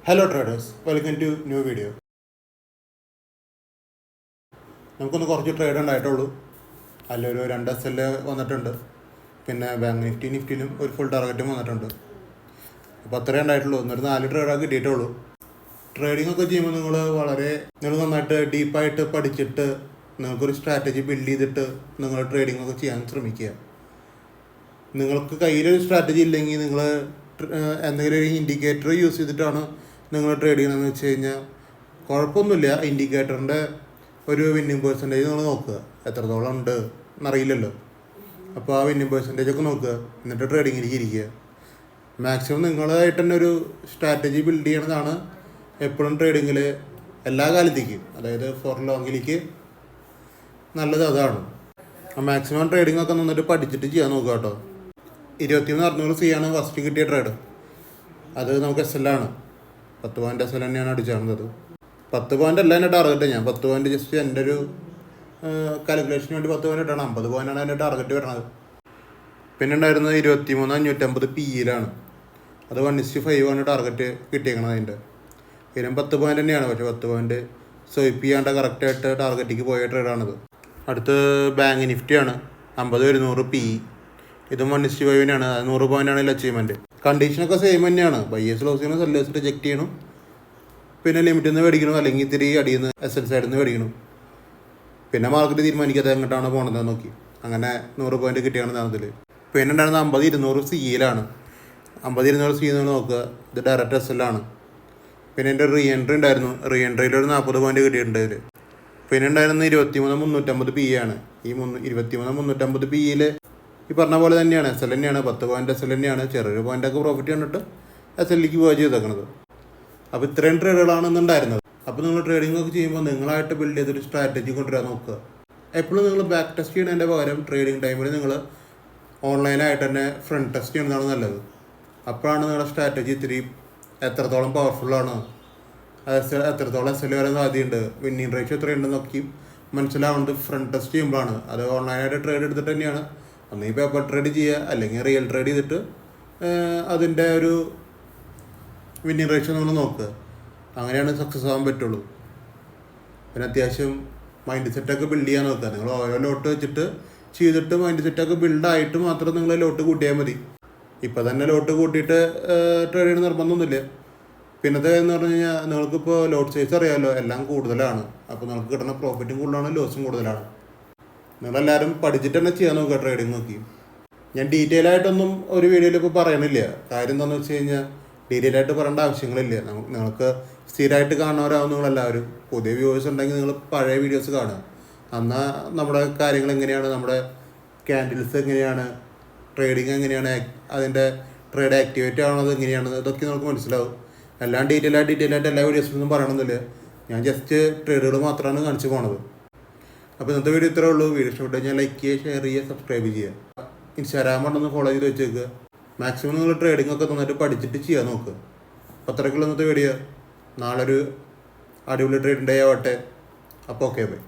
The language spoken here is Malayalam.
Hello traders, welcome to new video. നമുക്കൊന്ന് കുറച്ച് ട്രേഡ് ഉണ്ടായിട്ടുള്ളൂ. അതിലൊരു 2 SL വന്നിട്ടുണ്ട്. പിന്നെ ബാങ്ക് നിഫ്റ്റിയിലും ഒരു ഫുൾ ടാർഗറ്റും വന്നിട്ടുണ്ട്. അപ്പോൾ അത്രയേ ഉണ്ടായിട്ടുള്ളൂ. എന്നൊരു 4 ട്രേഡൊക്കെ കിട്ടിയിട്ടുള്ളൂ. ട്രേഡിംഗ് ഒക്കെ ചെയ്യുമ്പോൾ നിങ്ങൾ നന്നായിട്ട് ഡീപ്പായിട്ട് പഠിച്ചിട്ട് നിങ്ങൾക്കൊരു സ്ട്രാറ്റജി ബിൽഡ് ചെയ്തിട്ട് നിങ്ങൾ ട്രേഡിംഗ് ഒക്കെ ചെയ്യാൻ ശ്രമിക്കുക. നിങ്ങൾക്ക് കയ്യിലൊരു സ്ട്രാറ്റജി ഇല്ലെങ്കിൽ നിങ്ങൾ എന്തെങ്കിലും ഒരു ഇൻഡിക്കേറ്റർ യൂസ് ചെയ്തിട്ടാണ് നിങ്ങൾ ട്രേഡ് ചെയ്യണമെന്ന് വെച്ച് കഴിഞ്ഞാൽ കുഴപ്പമൊന്നുമില്ല. ഇൻഡിക്കേറ്ററിൻ്റെ ഒരു വിന്നിങ് പെർസെൻറ്റേജ് നിങ്ങൾ നോക്കുക, എത്രത്തോളം ഉണ്ട് എന്നറിയില്ലല്ലോ. അപ്പോൾ ആ വിന്നിങ് പെർസെൻറ്റേജ് ഒക്കെ നോക്കുക, എന്നിട്ട് ട്രേഡിങ്ങിലേക്ക് ഇരിക്കുക. മാക്സിമം നിങ്ങളായിട്ട് തന്നെ ഒരു സ്ട്രാറ്റജി ബിൽഡ് ചെയ്യണതാണ് എപ്പോഴും ട്രേഡിങ്ങിൽ എല്ലാ കാലത്തേക്കും, അതായത് ഫോർ ലോങ്ങിലേക്ക് നല്ലത് അതാണ്. മാക്സിമം ട്രേഡിംഗ് ഒക്കെ നന്നായിട്ട് പഠിച്ചിട്ട് ചെയ്യാൻ നോക്കുക കേട്ടോ. 23,600 C ആണ് ഫസ്റ്റ് കിട്ടിയ ട്രേഡ്. അത് നമുക്ക് SL ആണ്. 10 പോയിൻ്റ് SL തന്നെയാണ് അടിച്ചാണത്. 10 പോയിൻ്റ് അല്ല എൻ്റെ ടാർഗറ്റ്. ഞാൻ 10 പോയിൻ്റ് ജസ്റ്റ് എൻ്റെ ഒരു കാൽക്കുലേഷന് വേണ്ടി 10 പോയിൻ്റ് ഇട്ടാണ്. 50 പോയിൻ്റാണ് എൻ്റെ ടാർഗറ്റ് വരുന്നത്. പിന്നെ ഉണ്ടായിരുന്നത് 23,550 PE-യിലാണ്. അത് 1:5 ആണ് ടാർഗറ്റ് കിട്ടിയേക്കണത് അതിൻ്റെ. ഇതിനും 10 പോയിൻ്റ് തന്നെയാണ്. പക്ഷേ 10 പോയിൻ്റ് സ്വൈപ്പ് ചെയ്യാണ്ട് കറക്റ്റായിട്ട് ടാർഗറ്റിലേക്ക് പോയ ട്രേഡാണിത്. അടുത്ത് ബാങ്ക് നിഫ്റ്റിയാണ്. 50-100 PE. ഇതും 1:5 തന്നെയാണ്. 100 പോയിൻ്റാണ് ഇതിൽ അച്ചീവ്മെൻറ്റ്. കണ്ടീഷനൊക്കെ സെയിം തന്നെയാണ്. ബയേഴ്സ് ലോസ് ചെയ്യണം, സെല്ലേഴ്സ് റിജക്റ്റ് ചെയ്യണം. പിന്നെ ലിമിറ്റിൽ നിന്ന് മേടിക്കണം, അല്ലെങ്കിൽ ഇത്തിരി അടിയിൽ നിന്ന് SL സൈഡിൽ നിന്ന് മേടിക്കണം. പിന്നെ മാർക്കറ്റ് തീരുമാനിക്കാതെ എങ്ങോട്ടാണ് പോകണതെന്ന് നോക്കി അങ്ങനെ 100 പോയിൻ്റ് കിട്ടിയാണ് അതിൽ. പിന്നെ ഉണ്ടായിരുന്നത് 50-200 CE-യിലാണ്. 50-200 CE എന്ന് നോക്കുക. ഇത് ഡയറക്റ്റ് SL ആണ്. പിന്നെ എൻ്റെ റീ എൻട്രി ഉണ്ടായിരുന്നു. റീ എൻട്രിയിൽ ഒരു 40 പോയിൻ്റ് കിട്ടിയിട്ടുണ്ട് ഇതിൽ. പിന്നെ ഉണ്ടായിരുന്നത് 23,350 PE ആണ്. ഈ 23,350 PE-യിൽ ഈ പറഞ്ഞ പോലെ തന്നെയാണ്, SL തന്നെയാണ്. 10 പോയിൻ്റ് SL തന്നെയാണ്. ചെറിയൊരു പോയിൻ്റൊക്കെ പ്രോഫിറ്റ് കണ്ടിട്ട് SL-ലേക്ക് പോവുക ചെയ്തേക്കണത്. അപ്പോൾ ഇത്രയും ട്രേഡുകളാണ് ഇന്നുണ്ടായിരുന്നത്. അപ്പോൾ നിങ്ങൾ ട്രേഡിംഗ് ഒക്കെ ചെയ്യുമ്പോൾ നിങ്ങളായിട്ട് ബിൽഡ് ചെയ്തൊരു സ്ട്രാറ്റജി കൊണ്ടുവരാൻ നോക്കുക. എപ്പോഴും നിങ്ങൾ ബാക്ക് ടെസ്റ്റ് ചെയ്യുന്നതിൻ്റെ പകരം ട്രേഡിംഗ് ടൈമിൽ നിങ്ങൾ ഓൺലൈനായിട്ട് തന്നെ ഫ്രണ്ട് ടെസ്റ്റ് ചെയ്യുന്നതാണ് നല്ലത്. അപ്പോഴാണ് നിങ്ങളുടെ സ്ട്രാറ്റജി ഇത്തിരി എത്രത്തോളം പവർഫുള്ളാണ്, എത്രത്തോളം SL വരാൻ സാധ്യതയുണ്ട്, വിന്നിങ് റേഷ്യോ എത്രയുണ്ടെന്ന് നോക്കി മനസ്സിലാവുന്നത് ഫ്രണ്ട് ടെസ്റ്റ് ചെയ്യുമ്പോഴാണ്. അത് ഓൺലൈനായിട്ട് ട്രേഡ് എടുത്തിട്ട് തന്നെയാണ്. ഒന്ന് ഈ പേപ്പർ ട്രേഡ് ചെയ്യുക, അല്ലെങ്കിൽ റിയൽ ട്രേഡ് ചെയ്തിട്ട് അതിൻ്റെ ഒരു വിന്നിങ് റേഷ്യോ നമ്മൾ നോക്കുക. അങ്ങനെയാണ് സക്സസ് ആകാൻ പറ്റുള്ളൂ. പിന്നെ അത്യാവശ്യം മൈൻഡ് സെറ്റൊക്കെ ബിൽഡ് ചെയ്യാൻ നോക്കുക. നിങ്ങൾ ഓരോ ലോട്ട് വെച്ചിട്ട് ചെയ്തിട്ട് മൈൻഡ് സെറ്റൊക്കെ ബിൽഡായിട്ട് മാത്രം നിങ്ങൾ ലോട്ട് കൂട്ടിയാൽ മതി. ഇപ്പം തന്നെ ലോട്ട് കൂട്ടിയിട്ട് ട്രേഡ് ചെയ്യണ നിർബന്ധമൊന്നുമില്ല. പിന്നത്തെ എന്ന് പറഞ്ഞു കഴിഞ്ഞാൽ നിങ്ങൾക്കിപ്പോൾ ലോട്ട് സൈസ് അറിയാമല്ലോ, എല്ലാം കൂടുതലാണ്. അപ്പോൾ നിങ്ങൾക്ക് കിട്ടുന്ന പ്രോഫിറ്റും കൂടുതലാണ്, ലോസും കൂടുതലാണ്. നിങ്ങളെല്ലാവരും പഠിച്ചിട്ട് തന്നെ ചെയ്യാൻ നോക്കുക ട്രേഡിങ് നോക്കി. ഞാൻ ഡീറ്റെയിൽ ആയിട്ടൊന്നും ഒരു വീഡിയോയിൽ ഇപ്പോൾ പറയണില്ല. കാര്യം എന്താണെന്ന് വെച്ച് കഴിഞ്ഞാൽ ഡീറ്റെയിൽ ആയിട്ട് പറയേണ്ട ആവശ്യങ്ങളില്ല. നിങ്ങൾക്ക് സ്ഥിരമായിട്ട് കാണുന്നവരാവും നിങ്ങളെല്ലാവരും. പുതിയ വ്യൂവേഴ്സ് ഉണ്ടെങ്കിൽ നിങ്ങൾ പഴയ വീഡിയോസ് കാണുക. എന്നാൽ നമ്മുടെ കാര്യങ്ങൾ എങ്ങനെയാണ്, നമ്മുടെ ക്യാൻഡിൽസ് എങ്ങനെയാണ്, ട്രേഡിങ് എങ്ങനെയാണ്, അതിൻ്റെ ട്രേഡ് ആക്ടിവേറ്റ് ആവുന്നത് എങ്ങനെയാണ്, ഇതൊക്കെ നമുക്ക് മനസ്സിലാവും. എല്ലാം ഡീറ്റെയിൽ ആയിട്ട് എല്ലാ വീഡിയോസിലൊന്നും പറയണമെന്നില്ല. ഞാൻ ജസ്റ്റ് ട്രേഡുകൾ മാത്രമാണ് കാണിച്ചു പോണത്. അപ്പോൾ ഇന്നത്തെ വീഡിയോ ഇത്രേ ഉള്ളൂ. വീഡിയോ ഇഷ്ടപ്പെട്ട് കഴിഞ്ഞാൽ ലൈക്ക് ചെയ്യുക, ഷെയർ ചെയ്യുക, സബ്സ്ക്രൈബ് ചെയ്യുക. ഇൻസ്റ്റാഗ്രാം ഉണ്ടെന്ന് ഫോളോ ചെയ്ത് വെച്ചേക്കുക. മാക്സിമം നിങ്ങൾ ട്രേഡിംഗ് ഒക്കെ നന്നായിട്ട് പഠിച്ചിട്ട് ചെയ്യാൻ നോക്കുക. അപ്പോൾ അത്രയ്ക്കുള്ള ഇന്നത്തെ വീഡിയോ. നാളെ ഒരു അടിപൊളി ട്രേഡിംഗ് ഡേ ആവട്ടെ. അപ്പോൾ ഓക്കെ ബൈ.